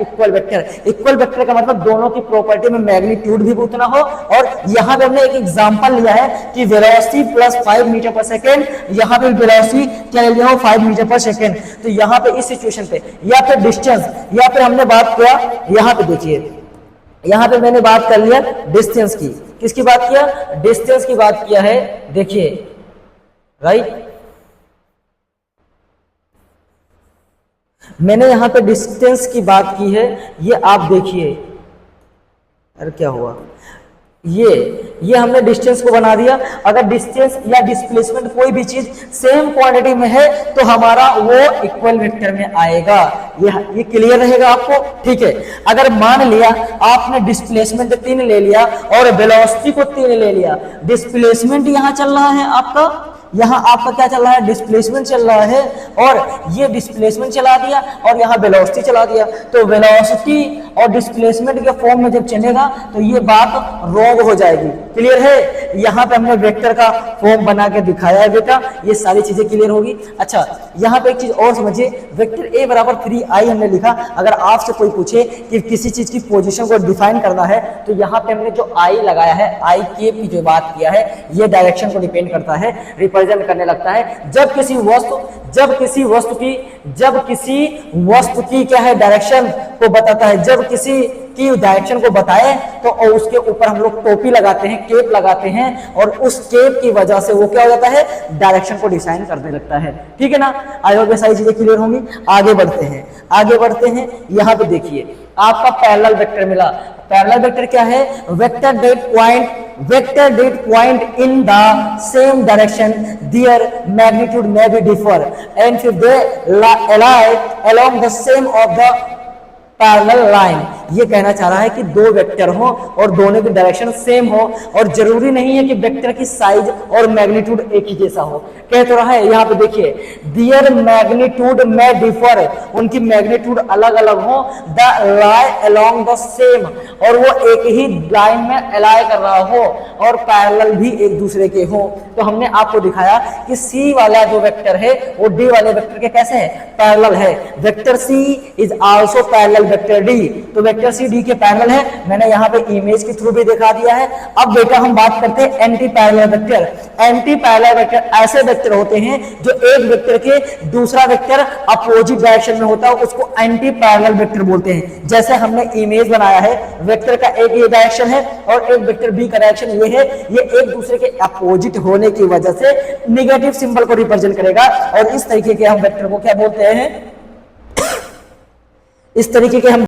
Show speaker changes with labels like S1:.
S1: Equal vector. Equal vector का मतलब दोनों की प्रॉपर्टी में मैग्नीट्यूड भी उतना हो। और यहाँ पे हमने एक एग्जांपल लिया है कि वेलोसिटी प्लस 5 मीटर पर सेकेंड, यहाँ पे वेलोसिटी क्या ले लिया हो 5 मीटर पर सेकेंड। तो यहाँ पे इस सिचुएशन पे या फिर डिस्टेंस, या फिर हमने बात किया, यहाँ पे देखिए, यहाँ पे मैंने बात कर लिया डिस्टेंस की। किसकी बात किया? डिस्टेंस की बात किया है। देखिए राइट, मैंने यहां पे डिस्टेंस की बात की है। ये आप देखिए, अरे क्या हुआ, ये हमने डिस्टेंस को बना दिया। अगर डिस्टेंस या डिस्प्लेसमेंट कोई भी चीज सेम क्वांटिटी में है तो हमारा वो इक्वल वेक्टर में आएगा। ये क्लियर रहेगा आपको? ठीक है। अगर मान लिया आपने डिस्प्लेसमेंट 3 ले लिया और वेलोसिटी को 3 ले लिया, डिस्प्लेसमेंट यहां चल रहा है आपका, यहाँ आपका क्या चल रहा है? डिस्प्लेसमेंट चल रहा है, और ये डिस्प्लेसमेंट चला दिया और यहाँ वेलोसिटी चला दिया। तो वेलोसिटी और डिस्प्लेसमेंट के फॉर्म में जब चलेगा तो ये बात रॉन्ग हो जाएगी। क्लियर है? यहाँ पे हमने वेक्टर का फॉर्म बना के दिखाया है बेटा, ये सारी चीजें क्लियर होगी। अच्छा, यहाँ पे एक चीज और समझिए, वेक्टर ए बराबर 3i हमने लिखा। अगर आपसे कोई पूछे कि किसी चीज की पोजीशन को डिफाइन करना है तो यहाँ पे हमने जो आई लगाया है, आई के की जो बात किया है, ये डायरेक्शन को डिपेंड करता है, रिप्रेजेंट करने लगता है। जब किसी वस्तु की क्या है, डायरेक्शन को बताता है, जब किसी की डायरेक्शन को बताए तो उसके ऊपर हम लोग टोपी लगाते हैं, केप लगाते हैं, और उस केप की वजह से वो क्या हो जाता है? डायरेक्शन को डिसाइन करने लगता है। ठीक है ना? आई होप ये सारी चीजें क्लियर होंगी। आगे बढ़ते हैं। यहाँ पे देखिए, आपका पैरेलल वेक्टर मिला। पैरेलल वेक्टर क्या है? Vector date point in the same direction, there magnitude may be differ and फिर दे lie along the same of the parallel line. ये कहना चाह रहा है कि दो वेक्टर हो और दोनों की डायरेक्शन सेम हो, और जरूरी नहीं है कि वेक्टर की साइज और मैग्नीट्यूड एक ही जैसा हो। कह तो रहा है यहाँ पे देखिए, दियर मैग्नीट्यूड में डिफर, उनकी मैग्नीट्यूड अलग अलग हो, the lie along the same, और वो एक ही लाइन में अलाइ कर रहा हो, और पैरेलल भी एक दूसरे के हो। तो हमने आपको दिखाया कि सी वाला जो वेक्टर है वो डी वाले वेक्टर के कैसे है? पैरेलल है। Vector C is also parallel vector D, तो वेक्टर सी डी के पैरेलल है। मैंने यहाँ पे इमेज के थ्रू भी दिखा दिया है। अब बेटा हम बात करते हैं anti parallel vector. Anti parallel vector ऐसे वेक्टर होते हैं जो एक वेक्टर के दूसरा वेक्टर अपोजिट डायरेक्शन में होता है, उसको एंटी पैरेलल वेक्टर बोलते हैं। जैसे हमने इमेज बनाया है, वेक्टर का एक ये डायरेक्शन है और एक वेक्टर बी का डायरेक्शन ये है, ये एक दूसरे के अपोजिट होने की वजह से निगेटिव सिंबल को रिप्रेजेंट करेगा, और इस तरीके के हम वेक्टर को क्या बोलते हैं? इस तरीके के हम